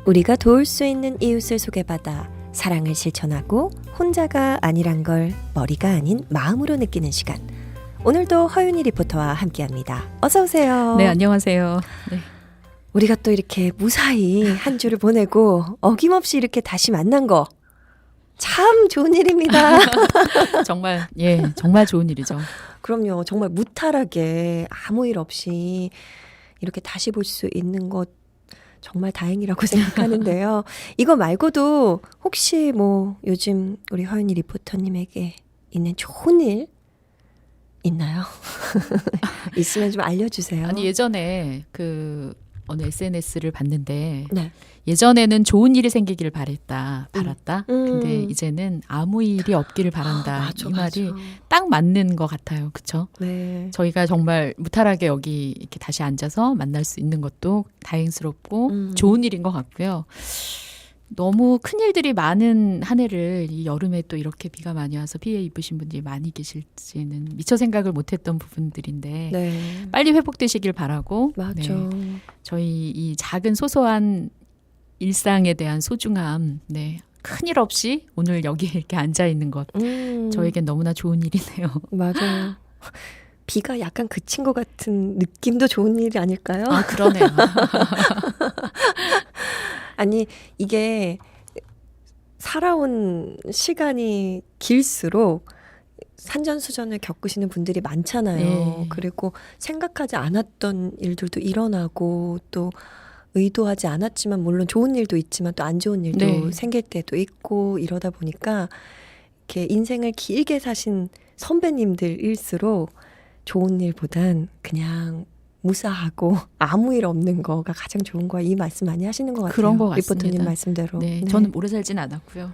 우리가 도울 수 있는 이웃을 소개받아 사랑을 실천하고 혼자가 아니란 걸 머리가 아닌 마음으로 느끼는 시간. 오늘도 허윤희 리포터와 함께합니다. 어서 오세요. 네, 안녕하세요. 네. 우리가 또 이렇게 무사히 한 주를 보내고 어김없이 이렇게 다시 만난 거 참 좋은 일입니다. 정말 정말 좋은 일이죠. 그럼요. 정말 무탈하게 아무 일 없이 이렇게 다시 볼 수 있는 것 정말 다행이라고 생각하는데요. 이거 말고도 혹시 뭐 요즘 우리 허윤희 리포터님에게 있는 좋은 일 있나요? 있으면 좀 알려주세요. 아니 예전에 어느 SNS를 봤는데 네. 예전에는 좋은 일이 생기기를 바랐다. 근데 이제는 아무 일이 없기를 바란다. 맞아, 이 말이 맞아. 딱 맞는 것 같아요. 그렇죠? 네. 저희가 정말 무탈하게 여기 이렇게 다시 앉아서 만날 수 있는 것도 다행스럽고 좋은 일인 것 같고요. 너무 큰 일들이 많은 한 해를 이 여름에 또 이렇게 비가 많이 와서 피해 입으신 분들이 많이 계실지는 미처 생각을 못했던 부분들인데 네. 빨리 회복되시길 바라고 맞아. 네, 저희 이 작은 소소한 일상에 대한 소중함 큰일 없이 오늘 여기 이렇게 앉아 있는 것 저에겐 너무나 좋은 일이네요. 맞아요. 비가 약간 그친 것 같은 느낌도 좋은 일이 아닐까요? 아, 그러네요. 아니 이게 살아온 시간이 길수록 산전수전을 겪으시는 분들이 많잖아요. 네. 그리고 생각하지 않았던 일들도 일어나고 또 의도하지 않았지만 물론 좋은 일도 있지만 또 안 좋은 일도 네. 생길 때도 있고 이러다 보니까 이렇게 인생을 길게 사신 선배님들일수록 좋은 일보단 그냥 무사하고 아무 일 없는 거가 가장 좋은 거야. 이 말씀 많이 하시는 것 같아요. 그런 것 같습니다. 리포터님 말씀대로. 네, 저는 오래 살진 않았고요.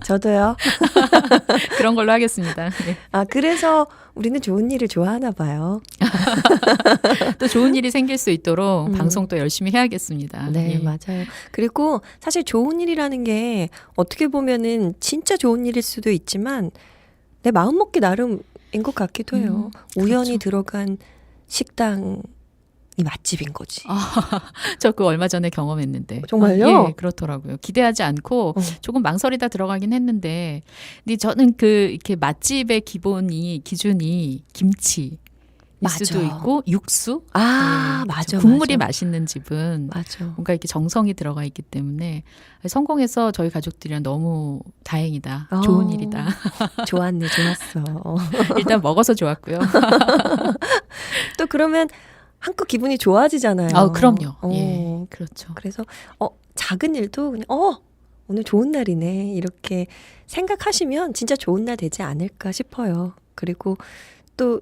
저도요. 그런 걸로 하겠습니다. 네. 아 그래서 우리는 좋은 일을 좋아하나 봐요. 또 좋은 일이 생길 수 있도록 방송도 열심히 해야겠습니다. 네, 예. 맞아요. 그리고 사실 좋은 일이라는 게 어떻게 보면은 진짜 좋은 일일 수도 있지만 내 마음먹기 나름인 것 같기도 해요. 우연히 그렇죠. 들어간 식당이 맛집인 거지. 저 그거 얼마 전에 경험했는데. 정말요? 예, 그렇더라고요. 기대하지 않고 조금 망설이다 들어가긴 했는데, 근데 저는 이렇게 맛집의 기준이 김치. 일 맞아. 수도 있고 육수. 아, 네, 맞아. 국물이 맞아. 맛있는 집은 맞아. 뭔가 이렇게 정성이 들어가 있기 때문에 성공해서 저희 가족들이랑 너무 다행이다. 좋은 일이다. 좋았네, 좋았어. 일단 먹어서 좋았고요. 또 그러면 한껏 기분이 좋아지잖아요. 그럼요. 예, 그렇죠. 그래서 작은 일도 그냥 오늘 좋은 날이네 이렇게 생각하시면 진짜 좋은 날 되지 않을까 싶어요. 그리고 또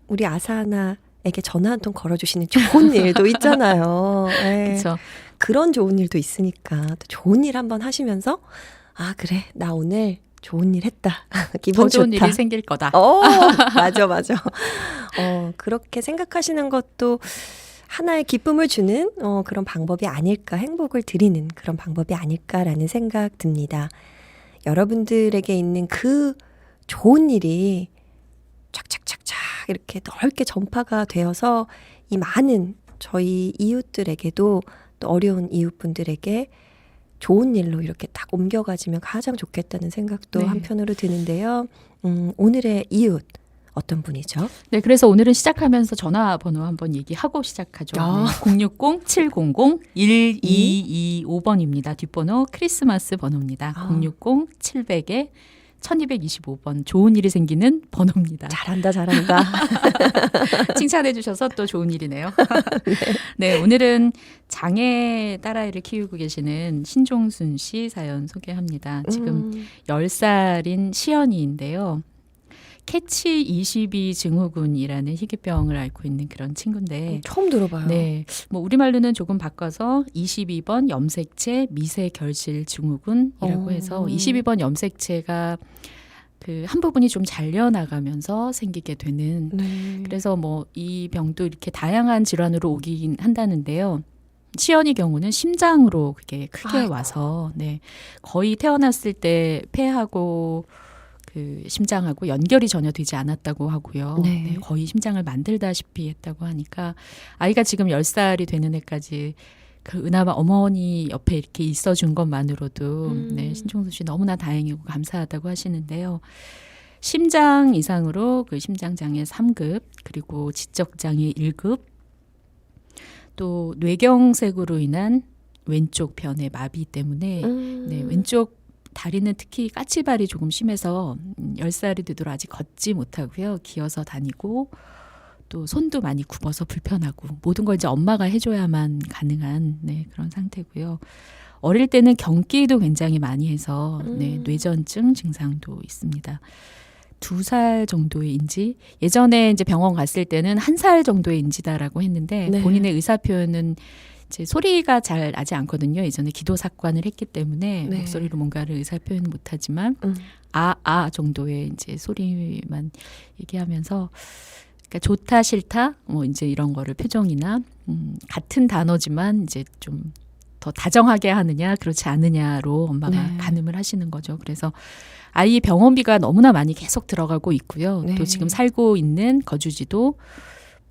우리 아사나에게 전화 한 통 걸어주시는 좋은 일도 있잖아요. 네. 그렇죠. 그런 좋은 일도 있으니까 또 좋은 일 한번 하시면서 아 그래 나 오늘 좋은 일 했다. 기분 더 좋은 좋다. 일이 생길 거다. 맞아. 그렇게 생각하시는 것도 하나의 기쁨을 주는 그런 방법이 아닐까, 행복을 드리는 그런 방법이 아닐까라는 생각 듭니다. 여러분들에게 있는 그 좋은 일이 착착착착 이렇게 넓게 전파가 되어서 이 많은 저희 이웃들에게도 또 어려운 이웃분들에게 좋은 일로 이렇게 딱 옮겨가지면 가장 좋겠다는 생각도 네. 한편으로 드는데요. 오늘의 이웃 어떤 분이죠? 네, 그래서 오늘은 시작하면서 전화번호 한번 얘기하고 시작하죠. 아. 네, 060-700-1225번입니다. 뒷번호 크리스마스 번호입니다. 060-700에 1225번 좋은 일이 생기는 번호입니다. 잘한다. 칭찬해 주셔서 또 좋은 일이네요. 네, 오늘은 장애 딸아이를 키우고 계시는 신종순 씨 사연 소개합니다. 지금 10살인 시연이인데요. 캐치 22 증후군이라는 희귀병을 앓고 있는 그런 친구인데 처음 들어봐요. 네, 뭐 우리말로는 조금 바꿔서 22번 염색체 미세 결실 증후군이라고 해서 22번 염색체가 한 부분이 좀 잘려나가면서 생기게 되는 네. 그래서 뭐 이 병도 이렇게 다양한 질환으로 오긴 한다는데요. 시연이 경우는 심장으로 그게 크게 아이고. 와서 거의 태어났을 때 폐하고 심장하고 연결이 전혀 되지 않았다고 하고요. 네. 거의 심장을 만들다시피 했다고 하니까 아이가 지금 10살이 되는 해까지 그나마 어머니 옆에 이렇게 있어준 것만으로도 네, 신종순 씨 너무나 다행이고 감사하다고 하시는데요. 심장 이상으로 그 심장장애 3급 그리고 지적장애 1급 또 뇌경색으로 인한 왼쪽 변의 마비 때문에 네, 왼쪽 다리는 특히 까치발이 조금 심해서 10살이 되도록 아직 걷지 못하고요. 기어서 다니고 또 손도 많이 굽어서 불편하고 모든 걸 이제 엄마가 해줘야만 가능한 네, 그런 상태고요. 어릴 때는 경기도 굉장히 많이 해서 네, 뇌전증 증상도 있습니다. 2살 정도의 인지 예전에 이제 병원 갔을 때는 1살 정도의 인지다라고 했는데 네. 본인의 의사 표현은 이제 소리가 잘 나지 않거든요. 예전에 기도 삭관을 했기 때문에 네. 목소리로 뭔가를 의사 표현은 못하지만 정도의 이제 소리만 얘기하면서 그러니까 좋다 싫다 뭐 이제 이런 거를 표정이나 같은 단어지만 이제 좀 더 다정하게 하느냐 그렇지 않느냐로 엄마가 네. 가늠을 하시는 거죠. 그래서 아이 병원비가 너무나 많이 계속 들어가고 있고요. 네. 또 지금 살고 있는 거주지도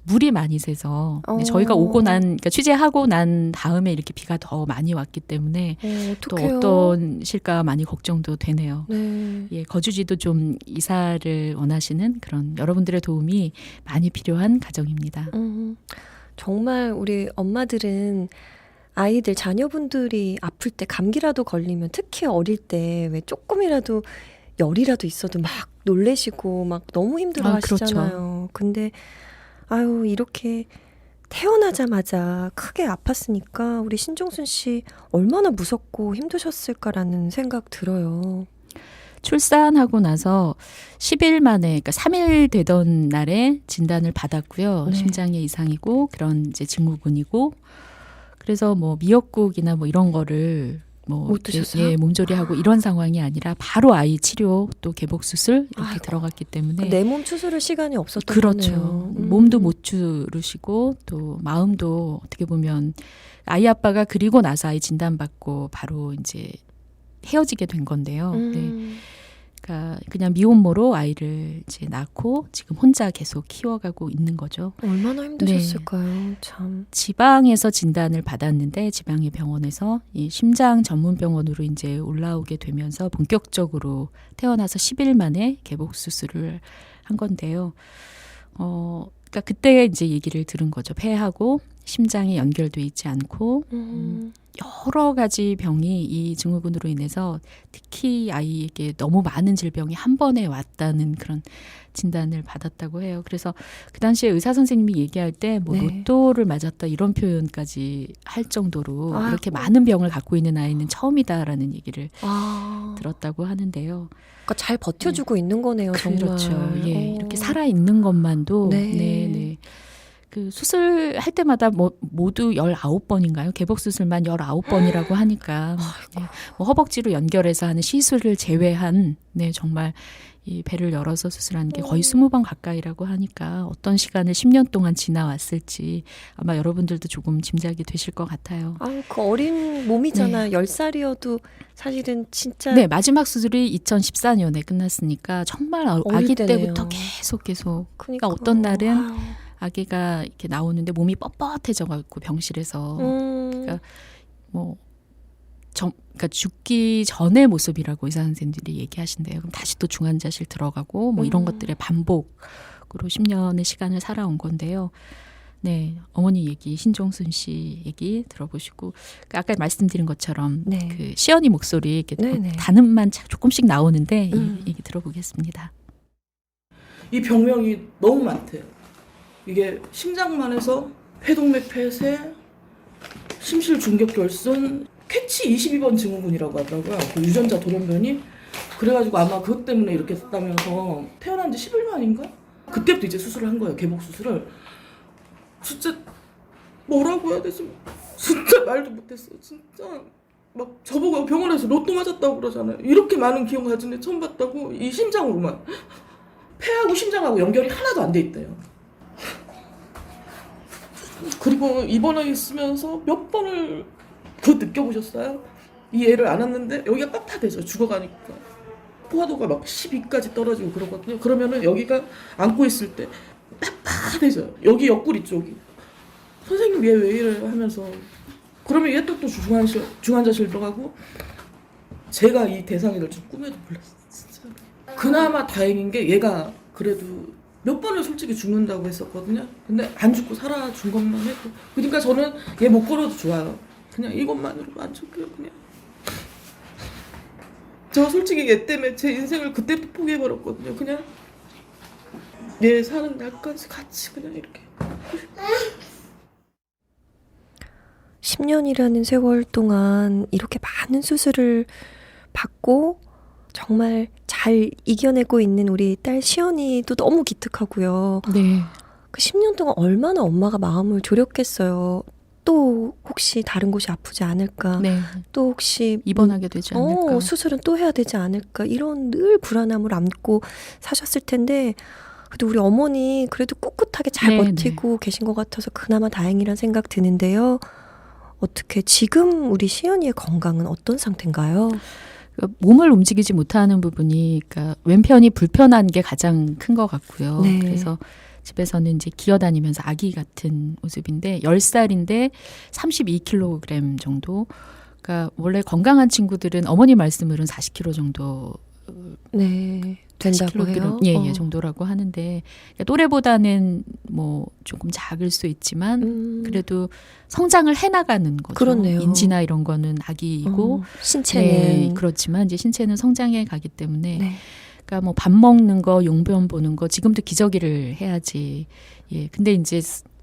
물이 많이 새서 저희가 오고 난 그러니까 취재하고 난 다음에 이렇게 비가 더 많이 왔기 때문에 또 어떡해요? 어떤 실까 많이 걱정도 되네요. 네. 예, 거주지도 좀 이사를 원하시는 그런 여러분들의 도움이 많이 필요한 가정입니다. 정말 우리 엄마들은 아이들 자녀분들이 아플 때 감기라도 걸리면 특히 어릴 때 왜 조금이라도 열이라도 있어도 막 놀래시고 막 너무 힘들어 하시잖아요. 근데 아유 이렇게 태어나자마자 크게 아팠으니까 우리 신종순 씨 얼마나 무섭고 힘드셨을까라는 생각 들어요. 출산하고 나서 10일 만에, 그러니까 3일 되던 날에 진단을 받았고요. 네. 심장에 이상이고 그런 이제 증후군이고 그래서 뭐 미역국이나 뭐 이런 거를 뭐 못 드셨어요? 예, 몸조리하고 이런 상황이 아니라 바로 아이 치료 또 개복 수술 이렇게 아이고. 들어갔기 때문에 내 몸 추스를 시간이 없었던 그렇죠. 거네요. 몸도 못 추르시고 또 마음도 어떻게 보면 아이 아빠가 그리고 나서 아이 진단받고 바로 이제 헤어지게 된 건데요. 네. 그러니까 그냥 미혼모로 아이를 이제 낳고 지금 혼자 계속 키워가고 있는 거죠. 얼마나 힘드셨을까요? 참. 지방에서 진단을 받았는데 지방의 병원에서 이 심장 전문 병원으로 이제 올라오게 되면서 본격적으로 태어나서 10일 만에 개복 수술을 한 건데요. 그러니까 그때 이제 얘기를 들은 거죠. 폐하고 심장이 연결돼 있지 않고 여러 가지 병이 이 증후군으로 인해서 특히 아이에게 너무 많은 질병이 한 번에 왔다는 그런 진단을 받았다고 해요. 그래서 그 당시에 의사 선생님이 얘기할 때 뭐 네. 로또를 맞았다 이런 표현까지 할 정도로 아이고. 이렇게 많은 병을 갖고 있는 아이는 처음이다라는 얘기를 아, 들었다고 하는데요. 그러니까 잘 버텨주고 있는 거네요, 정말. 그렇죠. 예, 이렇게 살아 있는 것만도 네. 네. 그 수술할 때마다 모두 19번인가요? 개복 수술만 19번이라고 하니까 네, 뭐 허벅지로 연결해서 하는 시술을 제외한 네, 정말 이 배를 열어서 수술하는 게 거의 20번 가까이라고 하니까 어떤 시간을 10년 동안 지나왔을지 아마 여러분들도 조금 짐작이 되실 것 같아요. 아유, 그 어린 몸이잖아요. 10살이어도 사실은 진짜 네, 마지막 수술이 2014년에 끝났으니까 정말 아기 때네요. 때부터 계속 그러니까 어떤 날은 아유. 아기가 이렇게 나오는데 몸이 뻣뻣해져갖고 병실에서 그러니까 그러니까 죽기 전의 모습이라고 의사 선생님들이 얘기하신대요. 그럼 다시 또 중환자실 들어가고 뭐 이런 것들의 반복으로 10년의 시간을 살아온 건데요. 네, 어머니 얘기, 신종순 씨 얘기 들어보시고 아까 말씀드린 것처럼 네. 그 시연이 목소리 이렇게 네네. 단음만 조금씩 나오는데 이 얘기 들어보겠습니다. 이 병명이 너무 많대요. 이게 심장만 해서 회동맥 폐쇄, 심실중격결손, 캐치 22번 증후군이라고 하더라고요. 그 유전자 돌연변이. 그래가지고 아마 그것 때문에 이렇게 됐다면서 태어난 지 10일 만인가? 그때부터 이제 수술을 한 거예요. 개복 수술을. 진짜 뭐라고 해야 되지? 진짜 말도 못했어. 진짜 막 저보고 병원에서 로또 맞았다고 그러잖아요. 이렇게 많은 기억 가진 애 처음 봤다고. 이 심장으로만. 폐하고 심장하고 연결이 하나도 안 돼 있대요. 그리고 입원해 있으면서 몇 번을 느껴보셨어요? 이 애를 안았는데 여기가 빡빡해져. 죽어가니까 포화도가 막 12까지 떨어지고 그러거든요. 그러면은 여기가 안고 있을 때 빡빡해져요. 여기 옆구리 쪽이. 선생님 얘 왜 이래 하면서 그러면 얘 또 중환자실 들어가고 제가 이 대상이를 좀 꿈에도 몰랐어요. 진짜. 그나마 다행인 게 얘가 그래도 몇 번을 솔직히 죽는다고 했었거든요. 근데 안 죽고 살아준 것만 해도. 그러니까 저는 얘 못 걸어도 좋아요. 그냥 이것만으로 만족해요. 그냥. 저 솔직히 얘 때문에 제 인생을 그때 포기해버렸거든요. 그냥 얘 사는 날까지 같이 그냥 이렇게. 10년이라는 세월 동안 이렇게 많은 수술을 받고 정말 잘 이겨내고 있는 우리 딸 시연이도 너무 기특하고요. 네. 그 10년 동안 얼마나 엄마가 마음을 졸였겠어요. 또 혹시 다른 곳이 아프지 않을까? 네. 또 혹시 입원하게 되지 않을까? 수술은 또 해야 되지 않을까? 이런 늘 불안함을 안고 사셨을 텐데 그래도 우리 어머니 그래도 꿋꿋하게 잘 네, 버티고 계신 것 같아서 그나마 다행이란 생각 드는데요. 어떻게 지금 우리 시연이의 건강은 어떤 상태인가요? 몸을 움직이지 못하는 부분이 그러니까 왼편이 불편한 게 가장 큰 것 같고요. 네. 그래서 집에서는 이제 기어다니면서 아기 같은 모습인데 10살인데 32kg 정도. 그러니까 원래 건강한 친구들은 어머니 말씀으로는 40kg 정도 네, 된다고 해요. 예, 정도라고 하는데 그러니까 또래보다는 뭐 조금 작을 수 있지만 그래도 성장을 해나가는 거죠. 그렇네요. 인지나 이런 거는 아기이고 신체는 네, 그렇지만 이제 신체는 성장해 가기 때문에 네. 그러니까 뭐 밥 먹는 거, 용변 보는 거 지금도 기저귀를 해야지. 예, 근데 이제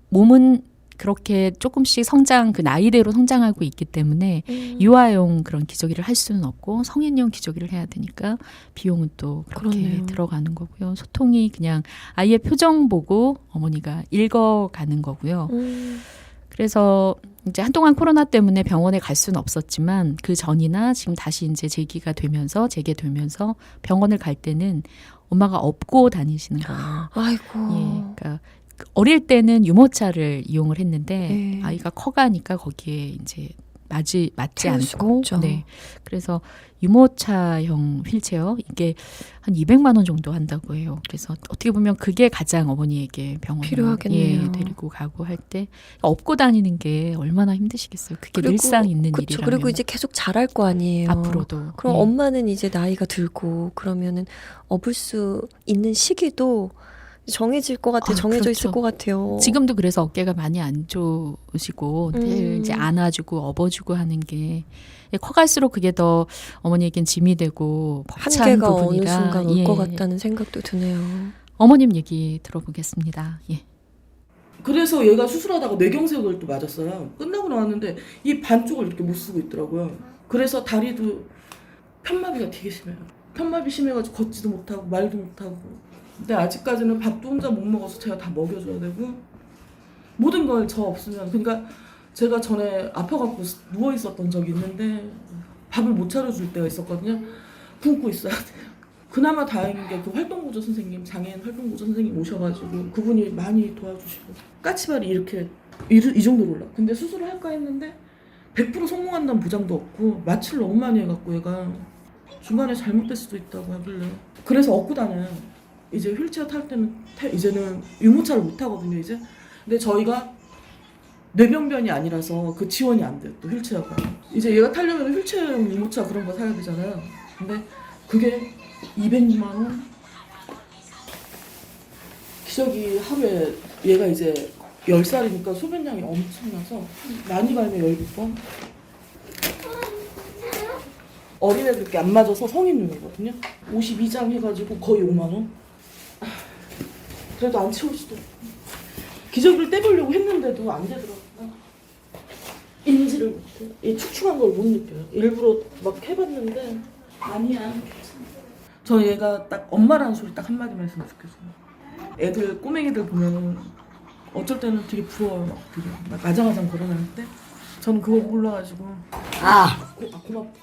몸은 그렇게 조금씩 그 나이대로 성장하고 있기 때문에 유아용 그런 기저귀를 할 수는 없고 성인용 기저귀를 해야 되니까 비용은 또 그렇게 그렇네요. 들어가는 거고요. 소통이 그냥 아이의 표정 보고 어머니가 읽어가는 거고요. 그래서 이제 한동안 코로나 때문에 병원에 갈 수는 없었지만 그 전이나 지금 다시 이제 재개되면서 병원을 갈 때는 엄마가 업고 다니시는 거예요. 아이고. 예, 그러니까 어릴 때는 유모차를 이용을 했는데 네. 아이가 커가니까 거기에 이제 맞지 태울 수가 않고 없죠. 네. 그래서 유모차형 휠체어 이게 한 200만 원 정도 한다고 해요. 그래서 어떻게 보면 그게 가장 어머니에게 병원에 필요하겠네요. 데리고 가고 할 때 업고 다니는 게 얼마나 힘드시겠어요. 그게 그리고, 늘상 있는 그쵸. 일이라면 그리고 이제 계속 자랄 거 아니에요. 앞으로도 그럼 예. 엄마는 이제 나이가 들고 그러면은 업을 수 있는 시기도 정해질 것 같아요. 정해져 그렇죠. 있을 것 같아요. 지금도 그래서 어깨가 많이 안 좋으시고 늘 이제 안아주고 업어주고 하는 게 커갈수록 그게 더 어머니에겐 짐이 되고 벅찬 한계가 어느 부분이라 순간 올 것 같다는 생각도 드네요. 어머님 얘기 들어보겠습니다. 예. 그래서 얘가 수술하다가 뇌경색을 또 맞았어요. 끝나고 나왔는데 이 반쪽을 이렇게 못 쓰고 있더라고요. 그래서 다리도 편마비가 되게 심해요. 편마비 심해가지고 걷지도 못하고 말도 못하고. 근데 아직까지는 밥도 혼자 못 먹어서 제가 다 먹여줘야 되고 모든 걸 저 없으면 그러니까 제가 전에 아파갖고 누워 있었던 적이 있는데 밥을 못 차려줄 때가 있었거든요. 굶고 있어야 돼요. 그나마 다행인 게 그 활동구조 선생님, 장애인 활동구조 선생님 오셔가지고 그분이 많이 도와주시고 까치발이 이렇게 이 정도로 올라. 근데 수술을 할까 했는데 100% 성공한다는 보장도 없고 마취를 너무 많이 해갖고 얘가 중간에 잘못될 수도 있다고 하길래 그래서 업고 다녀요. 이제 휠체어 탈 때는 이제는 유모차를 못 타거든요 이제. 근데 저희가 뇌병변이 아니라서 그 지원이 안 돼요 또 휠체어가. 이제 얘가 타려면 휠체어용 유모차 그런 거 사야 되잖아요. 근데 그게 200만 원. 기저귀 하루에 얘가 이제 10살이니까 소변량이 엄청나서 많이 갈면 16번. 어린애들께 안 맞아서 성인용이거든요. 52장 해가지고 거의 5만 원. 그래도 안 채우지도. 기저귀를 떼보려고 했는데도 안 되더라고요. 인지를 못해요. 이 축축한 걸 못 느껴요. 일부러 막 해봤는데 아니야. 괜찮아. 저 얘가 딱 엄마라는 소리 딱 한마디만 했으면 좋겠어요. 애들 꼬맹이들 보면 어쩔 때는 되게 부러워요. 막 되게 막 아장아장 걸어날 때 저는 그걸 몰라가지고 고맙고.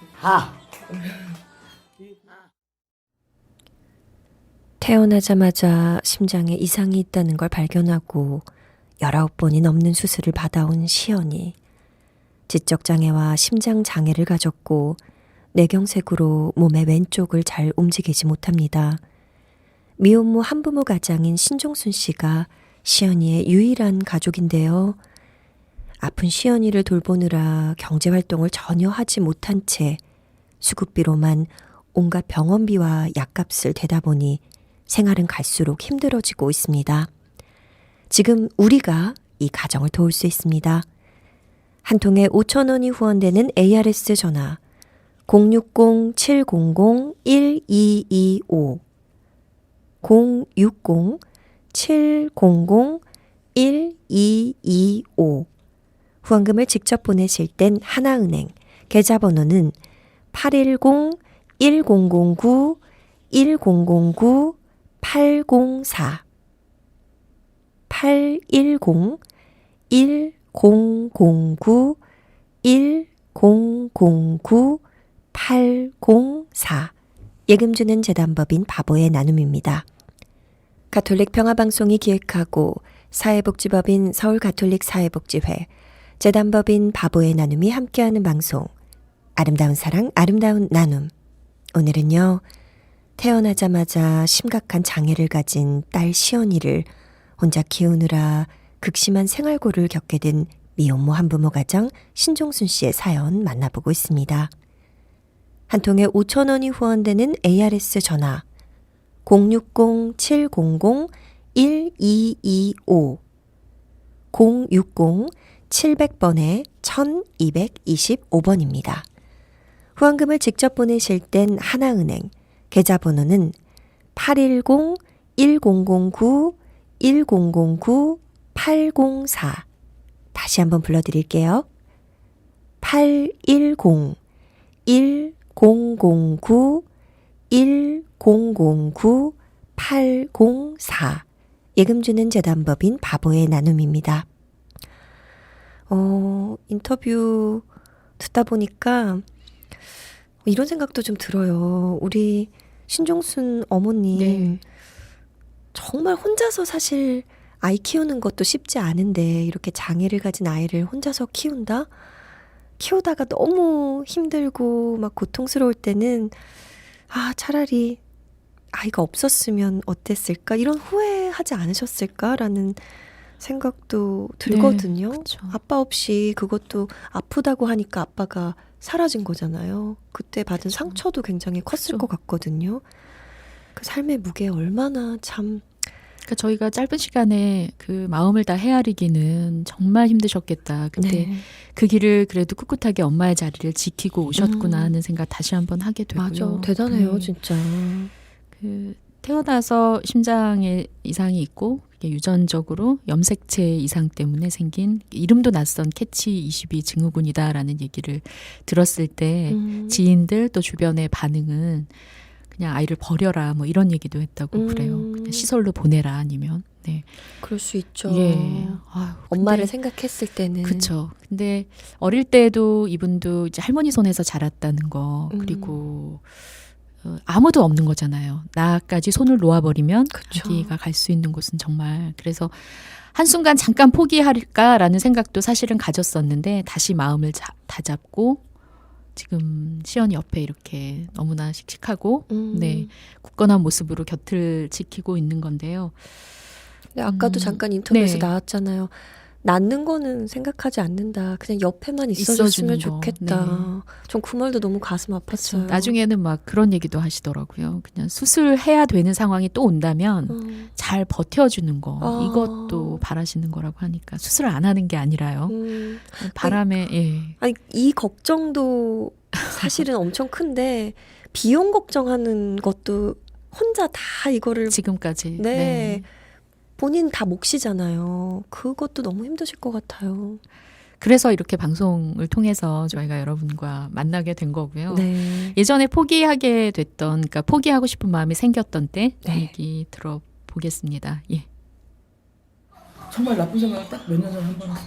태어나자마자 심장에 이상이 있다는 걸 발견하고 19번이 넘는 수술을 받아온 시연이 지적장애와 심장장애를 가졌고 뇌경색으로 몸의 왼쪽을 잘 움직이지 못합니다. 미혼모 한부모 가장인 신종순 씨가 시연이의 유일한 가족인데요. 아픈 시연이를 돌보느라 경제활동을 전혀 하지 못한 채 수급비로만 온갖 병원비와 약값을 대다 보니 생활은 갈수록 힘들어지고 있습니다. 지금 우리가 이 가정을 도울 수 있습니다. 한 통에 5,000원이 후원되는 ARS 전화 060-700-1225 060-700-1225 후원금을 직접 보내실 땐 하나은행 계좌번호는 810-1009-1009-804 810-1009-1009-804 예금 주는 재단법인 바보의 나눔입니다. 가톨릭 평화방송이 기획하고 사회복지법인 서울가톨릭사회복지회, 재단법인 바보의 나눔이 함께하는 방송 아름다운 사랑 아름다운 나눔. 오늘은요, 태어나자마자 심각한 장애를 가진 딸 시연이를 혼자 키우느라 극심한 생활고를 겪게 된 미혼모 한부모 가정 신종순 씨의 사연 만나보고 있습니다. 한 통에 5,000원이 후원되는 ARS 전화 060-700-1225 060-700번에 1225번입니다. 후원금을 직접 보내실 땐 하나은행 계좌번호는 810-1009-1009-804 다시 한번 불러드릴게요. 810-1009-1009-804 예금 주는 재단법인 바보의 나눔입니다. 인터뷰 듣다 보니까 이런 생각도 좀 들어요. 우리 신종순 어머님 네. 정말 혼자서 사실 아이 키우는 것도 쉽지 않은데 이렇게 장애를 가진 아이를 혼자서 키운다? 키우다가 너무 힘들고 막 고통스러울 때는 차라리 아이가 없었으면 어땠을까? 이런 후회하지 않으셨을까라는 생각도 들거든요. 그쵸. 아빠 없이 그것도 아프다고 하니까 아빠가 사라진 거잖아요. 그때 받은 상처도 굉장히 컸을 그쵸. 것 같거든요. 그 삶의 무게 얼마나 참 그러니까 저희가 짧은 시간에 그 마음을 다 헤아리기는 정말 힘드셨겠다. 그때 네. 그 길을 그래도 꿋꿋하게 엄마의 자리를 지키고 오셨구나 하는 생각 다시 한번 하게 되고요. 맞아. 대단해요, 네. 진짜. 그 태어나서 심장에 이상이 있고 그게 유전적으로 염색체 이상 때문에 생긴 이름도 낯선 캐치 22 증후군이다라는 얘기를 들었을 때 지인들 또 주변의 반응은 그냥 아이를 버려라 뭐 이런 얘기도 했다고 그래요. 그냥 시설로 보내라 아니면. 네. 그럴 수 있죠. 예. 엄마를 생각했을 때는. 그렇죠. 근데 어릴 때도 이분도 이제 할머니 손에서 자랐다는 거 그리고 아무도 없는 거잖아요. 나까지 손을 놓아버리면 그쵸. 아기가 갈 수 있는 곳은 정말 그래서 한순간 잠깐 포기할까라는 생각도 사실은 가졌었는데 다시 마음을 다잡고 지금 시연이 옆에 이렇게 너무나 씩씩하고 네 굳건한 모습으로 곁을 지키고 있는 건데요. 근데 아까도 잠깐 인터뷰에서 네. 나왔잖아요. 낳는 거는 생각하지 않는다. 그냥 옆에만 있어줬으면 있어주는 거. 좋겠다. 네. 전 그 말도 너무 가슴 아팠어요. 나중에는 막 그런 얘기도 하시더라고요. 그냥 수술해야 되는 상황이 또 온다면 잘 버텨주는 거 이것도 바라시는 거라고 하니까 수술을 안 하는 게 아니라요. 바람에 아니 이 걱정도 사실은 엄청 큰데 비용 걱정하는 것도 혼자 다 이거를 지금까지 네. 본인 다 몫이잖아요. 그것도 너무 힘드실 것 같아요. 그래서 이렇게 방송을 통해서 저희가 여러분과 만나게 된 거고요. 네. 예전에 포기하게 됐던, 그러니까 포기하고 싶은 마음이 생겼던 때 네. 얘기 들어보겠습니다. 예. 정말 나쁜 생각을 딱 몇 년 전에 한 번 했어요.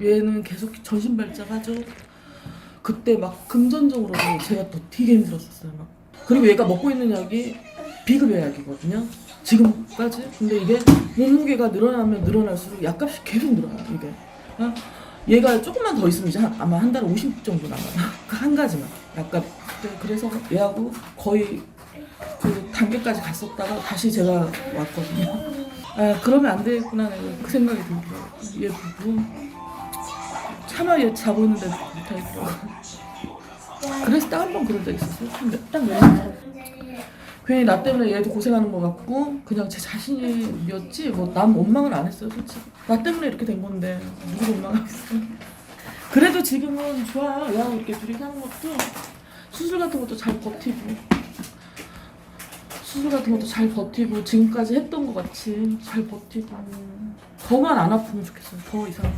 얘는 계속 전신발작하죠. 그때 막 금전적으로도 제가 또 되게 힘들었었어요. 막. 그리고 얘가 먹고 있는 약이 비급여 약이거든요. 지금까지. 근데 이게 몸무게가 늘어나면 늘어날수록 약값이 계속 늘어나요. 이게. 얘가 조금만 더 있으면 이제 아마 한 달에 50 정도 나가요. 그 한 가지만 약값. 그래서 얘하고 거의 그 단계까지 갔었다가 다시 제가 왔거든요. 그러면 안 되겠구나 그 생각이 들더라고요. 얘 부부 사마리아 자고 있는데 못하겠더라고. 그래서 딱 한 번 그런 적 있었어요. 딱 내가 괜히 나 때문에 얘도 고생하는 것 같고 그냥 제 자신이었지 뭐 남 원망을 안 했어요 솔직히. 나 때문에 이렇게 된 건데 누구 원망하겠어. 그래도 지금은 좋아요. 야 이렇게 둘이 사는 것도 수술 같은 것도 잘 버티고 지금까지 했던 것 같이 잘 버티고 더만 안 아프면 좋겠어요. 더 이상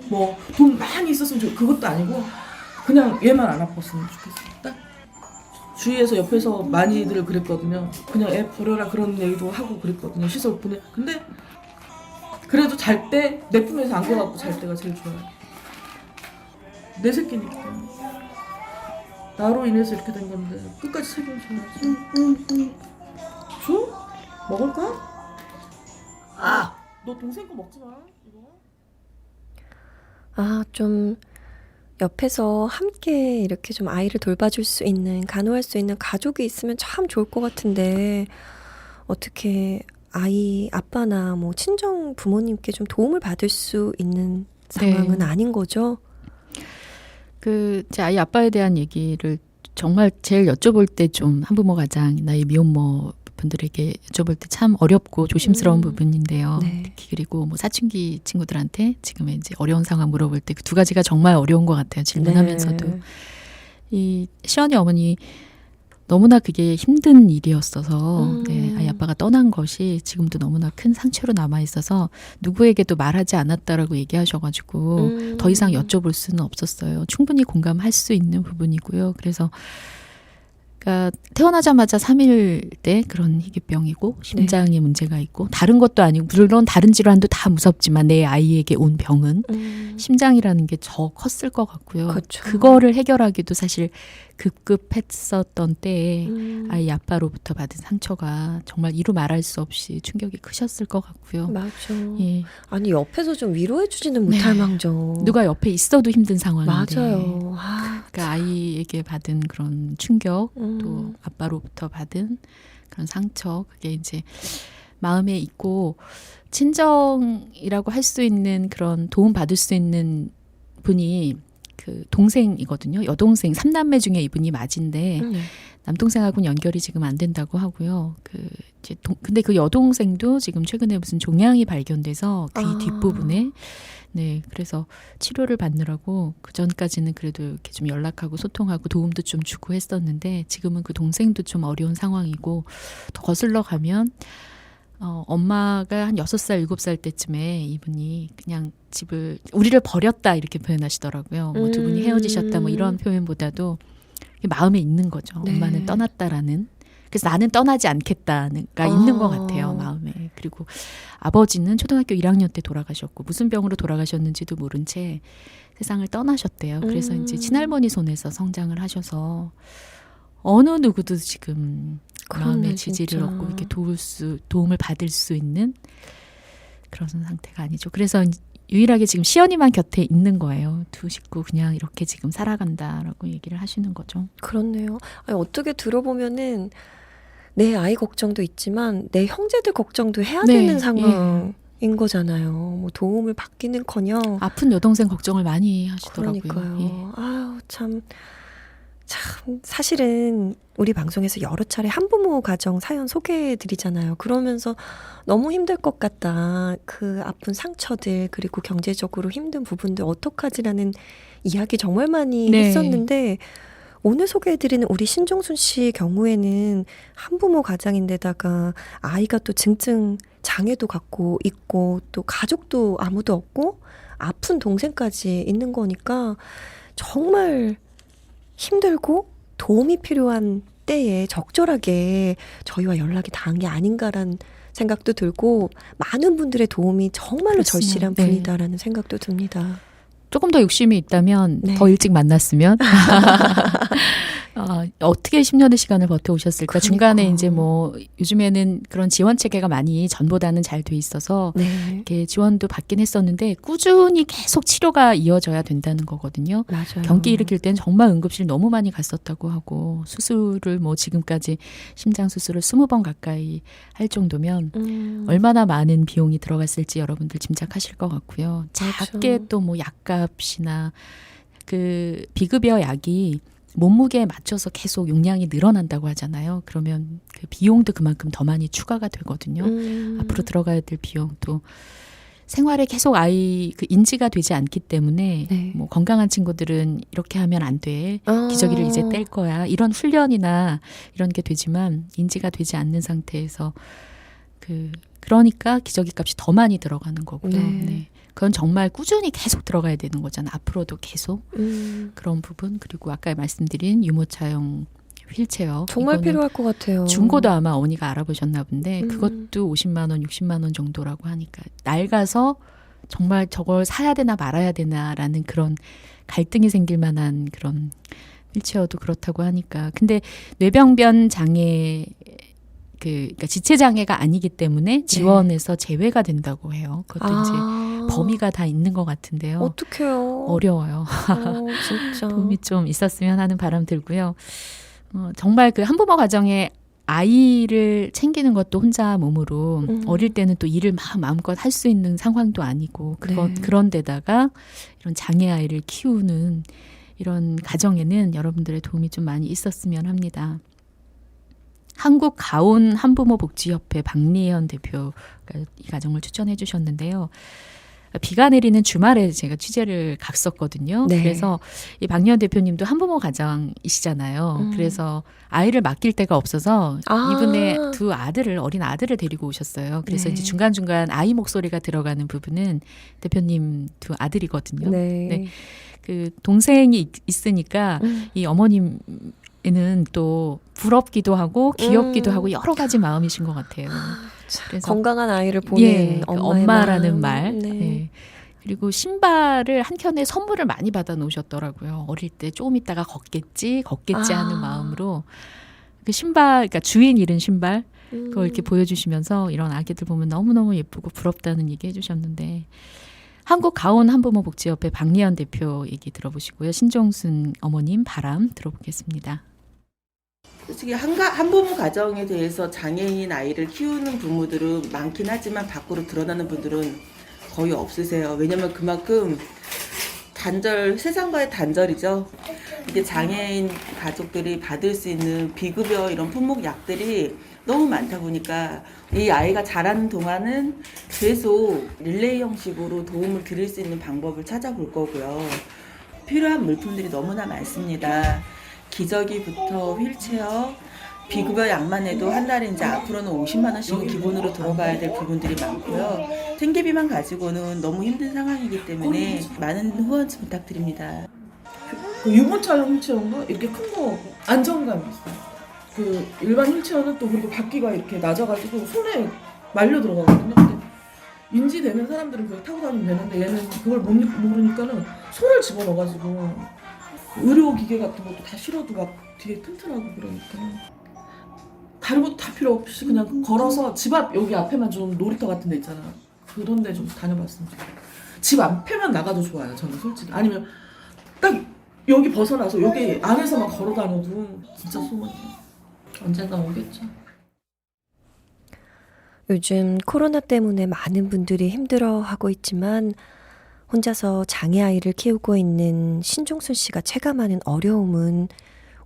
뭐 돈 많이 있었으면 그것도 아니고 그냥 얘만 안 아팠으면 좋겠어요. 딱 주위에서 옆에서 많이들 그랬거든요. 그냥 애 버려라 그런 얘기도 하고 그랬거든요. 시설 보내. 근데 그래도 잘 때 내 품에서 안겨갖고 잘 때가 제일 좋아요. 내 새끼니까. 나로 인해서 이렇게 된 건데 끝까지 책임져야지. 줘? 먹을까? 아! 너 동생 거 먹지 마. 이거. 아, 좀 옆에서 함께 이렇게 좀 아이를 돌봐줄 수 있는, 간호할 수 있는 가족이 있으면 참 좋을 것 같은데 어떻게 아이 아빠나 뭐 친정 부모님께 좀 도움을 받을 수 있는 상황은 네. 아닌 거죠? 제 아이 아빠에 대한 얘기를 정말 제일 여쭤볼 때 좀 한부모 가장이나 이 미혼모 분들에게 여쭤볼 때 참 어렵고 조심스러운 부분인데요. 네. 특히 그리고 뭐 사춘기 친구들한테 지금의 이제 어려운 상황 물어볼 때 그 두 가지가 정말 어려운 것 같아요. 질문하면서도. 네. 이 시연이 어머니 너무나 그게 힘든 일이었어서 네, 아이 아빠가 떠난 것이 지금도 너무나 큰 상처로 남아 있어서 누구에게도 말하지 않았다라고 얘기하셔가지고 더 이상 여쭤볼 수는 없었어요. 충분히 공감할 수 있는 부분이고요. 그래서 그러니까 태어나자마자 3일 때 그런 희귀병이고 심장에 문제가 있고 다른 것도 아니고 물론 다른 질환도 다 무섭지만 내 아이에게 온 병은 심장이라는 게 더 컸을 것 같고요. 그렇죠. 그거를 해결하기도 사실 급급했었던 때에 아이 아빠로부터 받은 상처가 정말 이루 말할 수 없이 충격이 크셨을 것 같고요. 맞아. 예. 아니 옆에서 좀 위로해주지는 못할 네. 망정. 누가 옆에 있어도 힘든 상황인데 맞아요. 아, 그러니까 아이에게 받은 그런 충격 또 음. 아빠로부터 받은 그런 상처 그게 이제 마음에 있고 친정이라고 할 수 있는 그런 도움 받을 수 있는 분이 그 동생이거든요. 여동생 3남매 중에 이분이 맞인데 남동생하고는 연결이 지금 안 된다고 하고요. 근데 그 여동생도 지금 최근에 무슨 종양이 발견돼서 귀 뒷부분에 네, 그래서 치료를 받느라고 그 전까지는 그래도 이렇게 좀 연락하고 소통하고 도움도 좀 주고 했었는데 지금은 그 동생도 좀 어려운 상황이고 더 거슬러 가면 엄마가 한 6살, 7살 때쯤에 이분이 그냥 우리를 버렸다 이렇게 표현하시더라고요. 뭐 두 분이 헤어지셨다 뭐 이런 표현보다도 마음에 있는 거죠. 네. 엄마는 떠났다라는. 그래서 나는 떠나지 않겠다가 있는 것 같아요. 마음에. 그리고 아버지는 초등학교 1학년 때 돌아가셨고 무슨 병으로 돌아가셨는지도 모른 채 세상을 떠나셨대요. 그래서 이제 친할머니 손에서 성장을 하셔서 어느 누구도 지금 마음의 그러네, 지지를 진짜. 얻고 이렇게 도움을 받을 수 있는 그런 상태가 아니죠. 그래서 유일하게 지금 시연이만 곁에 있는 거예요. 두 식구 그냥 이렇게 지금 살아간다라고 얘기를 하시는 거죠. 그렇네요. 아니, 어떻게 들어보면은 내 아이 걱정도 있지만 내 형제들 걱정도 해야 네, 되는 상황인 거잖아요. 뭐 도움을 받기는커녕. 아픈 여동생 걱정을 많이 하시더라고요. 그러니까요. 예. 아유 참 사실은 우리 방송에서 여러 차례 한부모 가정 사연 소개해드리잖아요. 그러면서 너무 힘들 것 같다. 그 아픈 상처들 그리고 경제적으로 힘든 부분들 어떡하지라는 이야기 정말 많이 네. 했었는데 오늘 소개해드리는 우리 신종순 씨 경우에는 한부모 가장인데다가 아이가 또 증증 장애도 갖고 있고 또 가족도 아무도 없고 아픈 동생까지 있는 거니까 정말 힘들고 도움이 필요한 때에 적절하게 저희와 연락이 닿은 게 아닌가라는 생각도 들고 많은 분들의 도움이 정말로 그렇습니다. 절실한 네. 분이다라는 생각도 듭니다. 조금 더 욕심이 있다면 네. 더 일찍 만났으면 어떻게 10년의 시간을 버텨오셨을까? 중간에 그러니까. 이제 뭐 요즘에는 그런 지원 체계가 많이 전보다는 잘 돼 있어서 네. 이렇게 지원도 받긴 했었는데 꾸준히 계속 치료가 이어져야 된다는 거거든요. 맞아요. 경기 일으킬 땐 정말 응급실 너무 많이 갔었다고 하고 수술을 뭐 지금까지 심장 수술을 20번 가까이 할 정도면 얼마나 많은 비용이 들어갔을지 여러분들 짐작하실 것 같고요. 작게 또 뭐 약값이나 그 비급여 약이 몸무게에 맞춰서 계속 용량이 늘어난다고 하잖아요. 그러면 그 비용도 그만큼 더 많이 추가가 되거든요. 앞으로 들어가야 될 비용도 생활에 계속 아이 그 인지가 되지 않기 때문에 네. 뭐 건강한 친구들은 이렇게 하면 안 돼. 기저귀를 이제 뗄 거야. 이런 훈련이나 이런 게 되지만 인지가 되지 않는 상태에서 그러니까 기저귀 값이 더 많이 들어가는 거고요. 네. 네. 그건 정말 꾸준히 계속 들어가야 되는 거잖아요. 앞으로도 계속 그런 부분 그리고 아까 말씀드린 유모차용 휠체어 정말 이거는 필요할 것 같아요. 중고도 아마 어머니가 알아보셨나 본데 그것도 50만 원, 60만 원 정도라고 하니까 낡아서 정말 저걸 사야 되나 말아야 되나라는 그런 갈등이 생길 만한 그런 휠체어도 그렇다고 하니까 근데 뇌병변 장애 그러니까 지체 장애가 아니기 때문에 지원에서 제외가 된다고 해요. 그것도 이제 범위가 다 있는 것 같은데요. 어떡해요. 어려워요. 진짜. 도움이 좀 있었으면 하는 바람 들고요. 정말 그 한부모 가정에 아이를 챙기는 것도 혼자 몸으로 어릴 때는 또 일을 마음껏 할 수 있는 상황도 아니고 네. 그런 데다가 이런 장애 아이를 키우는 이런 가정에는 여러분들의 도움이 좀 많이 있었으면 합니다. 한국 가온 한부모 복지협회 박리현 대표가 이 가정을 추천해 주셨는데요. 비가 내리는 주말에 제가 취재를 갔었거든요. 네. 그래서 이 박리현 대표님도 한부모 가정이시잖아요. 그래서 아이를 맡길 데가 없어서 이분의 어린 아들을 데리고 오셨어요. 그래서 네. 이제 중간중간 아이 목소리가 들어가는 부분은 대표님 두 아들이거든요. 네. 네. 그 동생이 있으니까 이 어머님 에는 또 부럽기도 하고 귀엽기도 하고 여러 가지 마음이신 것 같아요. 그래서 건강한 아이를 보는 예, 엄마라는 마음. 말. 네. 예. 그리고 신발을 한 켠에 선물을 많이 받아 놓으셨더라고요. 어릴 때 조금 있다가 걷겠지 하는 마음으로 그 신발, 그러니까 주인 잃은 신발 그걸 이렇게 보여주시면서 이런 아기들 보면 너무너무 예쁘고 부럽다는 얘기 해주셨는데 한국 가온 한부모 복지협회 박리현 대표 얘기 들어보시고요. 신종순 어머님 바람 들어보겠습니다. 솔직히 한부모 가정에 대해서 장애인 아이를 키우는 부모들은 많긴 하지만 밖으로 드러나는 분들은 거의 없으세요. 왜냐면 그만큼 세상과의 단절이죠. 이게 장애인 가족들이 받을 수 있는 비급여 이런 품목 약들이 너무 많다 보니까 이 아이가 자라는 동안은 계속 릴레이 형식으로 도움을 드릴 수 있는 방법을 찾아볼 거고요. 필요한 물품들이 너무나 많습니다. 기저귀부터 휠체어, 비급여 약만 해도 한 달에 이제 앞으로는 50만 원씩은 기본으로 들어가야 될 부분들이 많고요. 생계비만 가지고는 너무 힘든 상황이기 때문에 많은 후원 부탁드립니다. 그 유모차용 휠체어인가 이렇게 큰 거 안정감이 있어요. 그 일반 휠체어는 또 그리고 바퀴가 이렇게 낮아가지고 손에 말려 들어가거든요. 근데 인지되는 사람들은 그걸 타고 다니면 되는데 얘는 그걸 모르니까는 손을 집어넣어가지고 의료기계 같은 것도 다 실어도 막 뒤에 튼튼하고 그러니까 다른 것도 다 필요 없이 그냥 걸어서 집 앞 여기 앞에만 좀 놀이터 같은 데 있잖아. 그런 데 좀 다녀봤으면 좋겠어요. 집 앞에만 나가도 좋아요. 저는 솔직히. 아니면 딱 여기 벗어나서 여기 안에서만 걸어 다녀도 진짜 소원이에요. 언젠가 오겠죠. 요즘 코로나 때문에 많은 분들이 힘들어하고 있지만 혼자서 장애 아이를 키우고 있는 신종순 씨가 체감하는 어려움은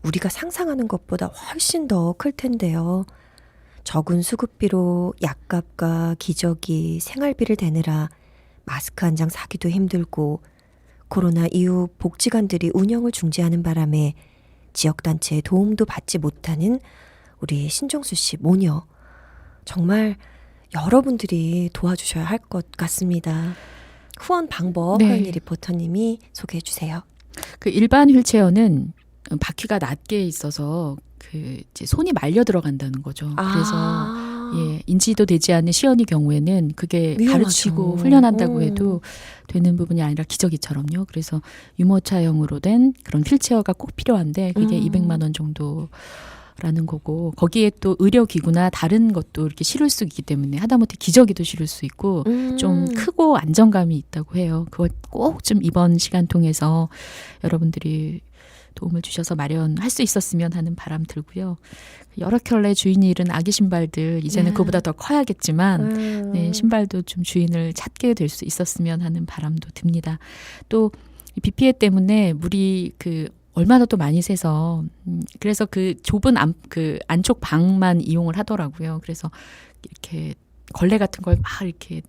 우리가 상상하는 것보다 훨씬 더 클 텐데요. 적은 수급비로 약값과 기저귀, 생활비를 대느라 마스크 한 장 사기도 힘들고 코로나 이후 복지관들이 운영을 중지하는 바람에 지역단체의 도움도 받지 못하는 우리 신종수 씨 모녀. 정말 여러분들이 도와주셔야 할 것 같습니다. 후원 방법 네. 허은희 리포터님이 소개해 주세요. 그 일반 휠체어는 바퀴가 낮게 있어서 그 이제 손이 말려 들어간다는 거죠. 그래서 예, 인지도 되지 않는 시연이 경우에는 그게 위험하죠. 가르치고 훈련한다고 음. 해도 되는 부분이 아니라 기저귀처럼요. 그래서 유모차형으로 된 그런 휠체어가 꼭 필요한데 그게 200만 원 정도라는 거고 거기에 또 의료기구나 다른 것도 이렇게 실을 수 있기 때문에 하다못해 기저귀도 실을 수 있고 좀 크고 안정감이 있다고 해요. 그걸 꼭 좀 이번 시간 통해서 여러분들이 도움을 주셔서 마련할 수 있었으면 하는 바람 들고요. 여러 켤레 주인이 잃은 아기 신발들 이제는 야. 그보다 더 커야겠지만 네, 신발도 좀 주인을 찾게 될 수 있었으면 하는 바람도 듭니다. 또 BPA 때문에 물이 얼마나 또 많이 새서 그래서 그 좁은 그 안쪽 방만 이용을 하더라고요. 그래서 이렇게 걸레 같은 걸 막 이렇게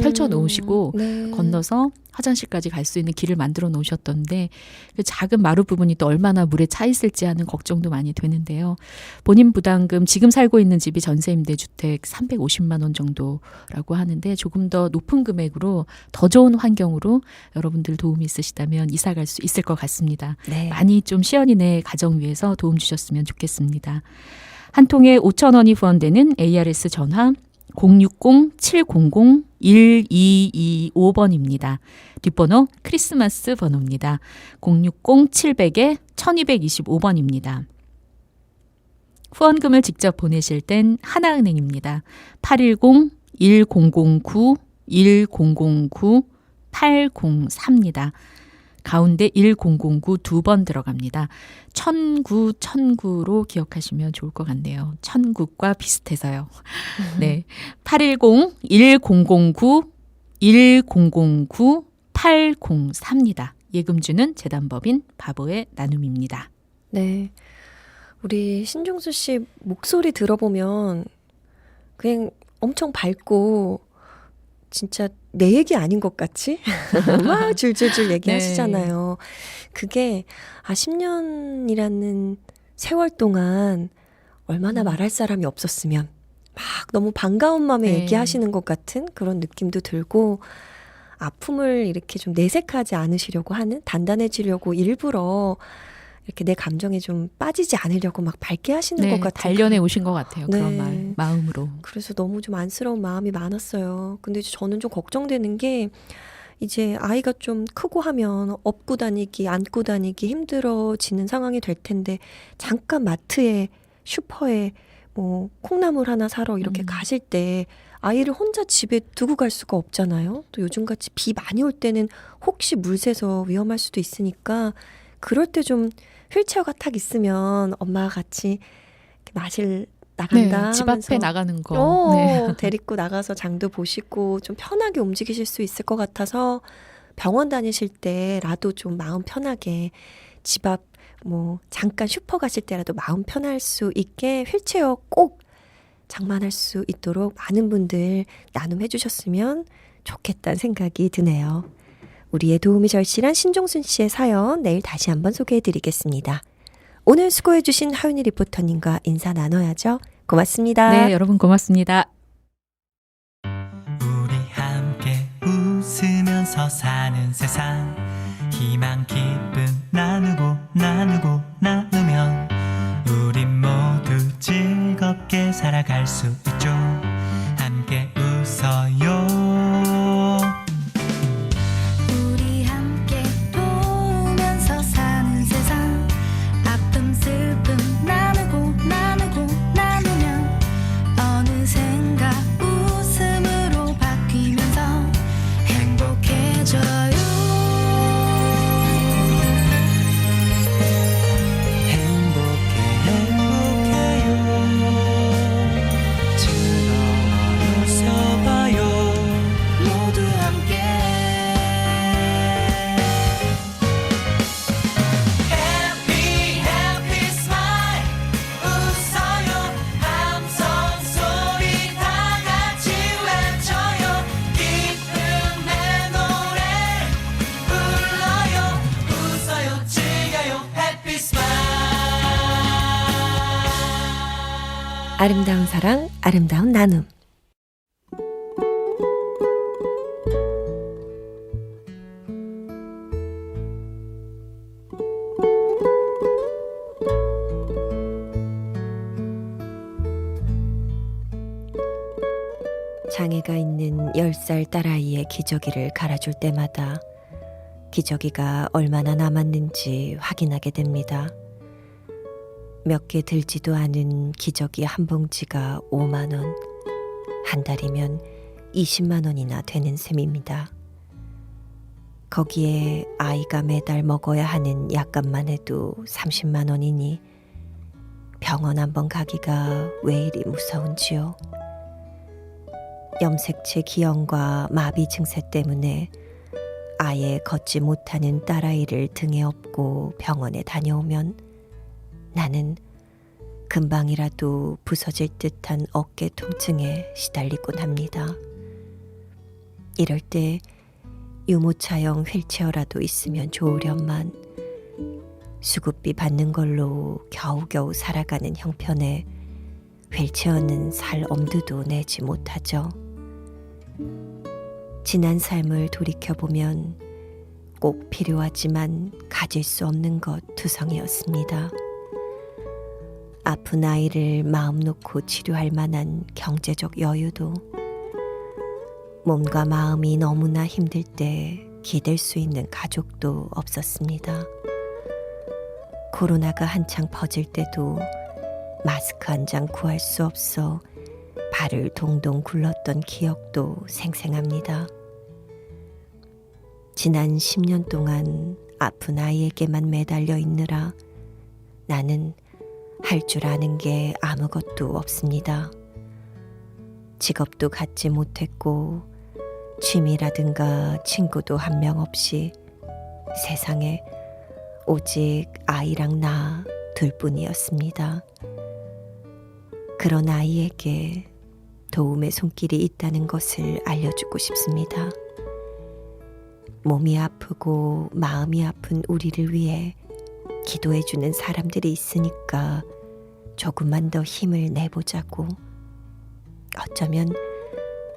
펼쳐 놓으시고 네. 건너서 화장실까지 갈 수 있는 길을 만들어 놓으셨던데 그 작은 마루 부분이 또 얼마나 물에 차 있을지 하는 걱정도 많이 되는데요. 본인 부담금 지금 살고 있는 집이 전세임대주택 350만 원 정도라고 하는데 조금 더 높은 금액으로 더 좋은 환경으로 여러분들 도움이 있으시다면 이사 갈 수 있을 것 같습니다. 네. 많이 좀 시연인의 가정 위해서 도움 주셨으면 좋겠습니다. 한 통에 5천 원이 후원되는 ARS 전화 060-700-1225번입니다. 뒷번호 크리스마스 번호입니다. 060-700-1225번입니다. 후원금을 직접 보내실 땐 하나은행입니다. 810-1009-1009-803입니다. 가운데 1009 두 번 들어갑니다. 1009로 기억하시면 좋을 것 같네요. 천국과 비슷해서요. 네, 810-1009-1009-803입니다. 예금주는 재단법인 바보의 나눔입니다. 네. 우리 신종수 씨 목소리 들어보면 그냥 엄청 밝고 진짜 내 얘기 아닌 것 같이 막 줄줄줄 얘기하시잖아요. 그게 10년이라는 세월 동안 얼마나 말할 사람이 없었으면 막 너무 반가운 마음에 네. 얘기하시는 것 같은 그런 느낌도 들고 아픔을 이렇게 좀 내색하지 않으시려고 하는 단단해지려고 일부러 이렇게 내 감정에 좀 빠지지 않으려고 막 밝게 하시는 것 같은 단련해 오신 것 같아요. 네. 그런 마음으로. 그래서 너무 좀 안쓰러운 마음이 많았어요. 근데 저는 좀 걱정되는 게 이제 아이가 좀 크고 하면 업고 다니기, 안고 다니기 힘들어지는 상황이 될 텐데 잠깐 마트에 슈퍼에 뭐 콩나물 하나 사러 이렇게 가실 때 아이를 혼자 집에 두고 갈 수가 없잖아요. 또 요즘같이 비 많이 올 때는 혹시 물 새서 위험할 수도 있으니까 그럴 때 좀 휠체어가 탁 있으면 엄마가 같이 마실 나간다 네, 집 하면서 앞에 나가는 거. 네. 데리고 나가서 장도 보시고 좀 편하게 움직이실 수 있을 것 같아서 병원 다니실 때라도 좀 마음 편하게 집 앞 뭐 잠깐 슈퍼 가실 때라도 마음 편할 수 있게 휠체어 꼭 장만할 수 있도록 많은 분들 나눔해 주셨으면 좋겠다는 생각이 드네요. 우리의 도움이 절실한 신종순 씨의 사연 내일 다시 한번 소개해 드리겠습니다. 오늘 수고해 주신 하윤희 리포터님과 인사 나눠야죠. 고맙습니다. 네, 여러분 고맙습니다. 우리 함께 웃으면서 사는 세상 희망 기쁨 나누고 나누면 우리 모두 즐겁게 살아갈 수 있죠. 함께 웃어요. 우리 함께 도우면서 사는 세상 아픔 슬픔 나누면 어느샌가 웃음으로 바뀌면서 행복해져요. 행복해요. 즐거워서 봐요. 모두 함께 Happy happy smile 웃어요. 함성 소리 다 같이 외쳐요. 기쁨의 노래 불러요. 웃어요 즐겨요. Happy smile. 아름다운 사랑, 아름다운 나눔. 장애가 있는 10살 딸아이의 기저귀를 갈아줄 때마다 기저귀가 얼마나 남았는지 확인하게 됩니다. 몇 개 들지도 않은 기저귀 한 봉지가 5만 원, 한 달이면 20만 원이나 되는 셈입니다. 거기에 아이가 매달 먹어야 하는 약값만 해도 30만 원이니 병원 한번 가기가 왜 이리 무서운지요. 염색체 기형과 마비 증세 때문에 아예 걷지 못하는 딸아이를 등에 업고 병원에 다녀오면 나는 금방이라도 부서질 듯한 어깨 통증에 시달리곤 합니다. 이럴 때 유모차형 휠체어라도 있으면 좋으련만 수급비 받는 걸로 겨우겨우 살아가는 형편에 휠체어는 살 엄두도 내지 못하죠. 지난 삶을 돌이켜보면 꼭 필요하지만 가질 수 없는 것 투성이었습니다. 아픈 아이를 마음 놓고 치료할 만한 경제적 여유도, 몸과 마음이 너무나 힘들 때 기댈 수 있는 가족도 없었습니다. 코로나가 한창 퍼질 때도 마스크 한 장 구할 수 없어 발을 동동 굴렀던 기억도 생생합니다. 지난 10년 동안 아픈 아이에게만 매달려 있느라 나는 할 줄 아는 게 아무것도 없습니다. 직업도 갖지 못했고 취미라든가 친구도 한 명 없이 세상에 오직 아이랑 나 둘뿐이었습니다. 그런 아이에게 도움의 손길이 있다는 것을 알려주고 싶습니다. 몸이 아프고 마음이 아픈 우리를 위해 기도해주는 사람들이 있으니까 조금만 더 힘을 내보자고. 어쩌면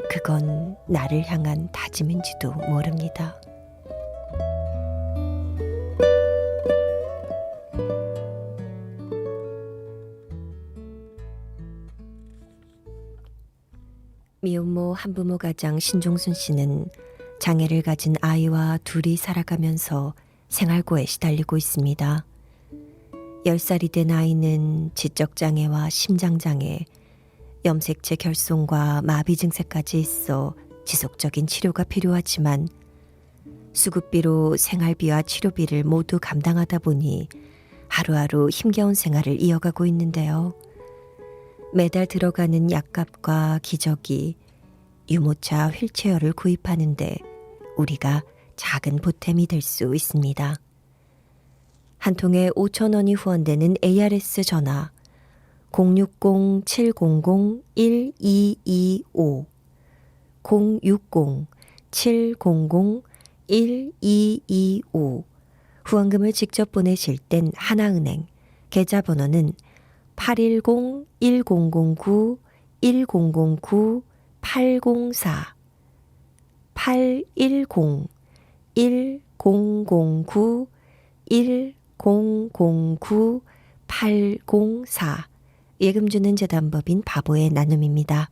그건 나를 향한 다짐인지도 모릅니다. 미혼모 한부모 가장 신종순 씨는 장애를 가진 아이와 둘이 살아가면서 생활고에 시달리고 있습니다. 10살이 된 아이는 지적장애와 심장장애, 염색체 결손과 마비 증세까지 있어 지속적인 치료가 필요하지만 수급비로 생활비와 치료비를 모두 감당하다 보니 하루하루 힘겨운 생활을 이어가고 있는데요. 매달 들어가는 약값과 기저귀, 유모차 휠체어를 구입하는데 우리가 작은 보탬이 될 수 있습니다. 한 통에 5,000원이 후원되는 ARS 전화 060-700-1225 060-700-1225 후원금을 직접 보내실 땐 하나은행 계좌번호는 810-1009-1009-804 810-1009-1009-804 예금 주는 재단법인 바보의 나눔입니다.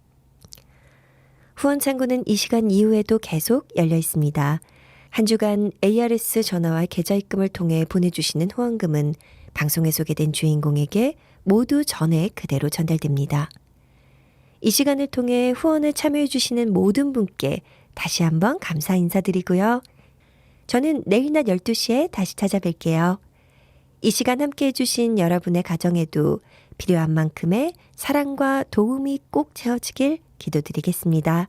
후원 창구는 이 시간 이후에도 계속 열려 있습니다. 한 주간 ARS 전화와 계좌 입금을 통해 보내주시는 후원금은 방송에 소개된 주인공에게 모두 전액 그대로 전달됩니다. 이 시간을 통해 후원에 참여해 주시는 모든 분께 다시 한번 감사 인사드리고요. 저는 내일 낮 12시에 다시 찾아뵐게요. 이 시간 함께해 주신 여러분의 가정에도 필요한 만큼의 사랑과 도움이 꼭 채워지길 기도드리겠습니다.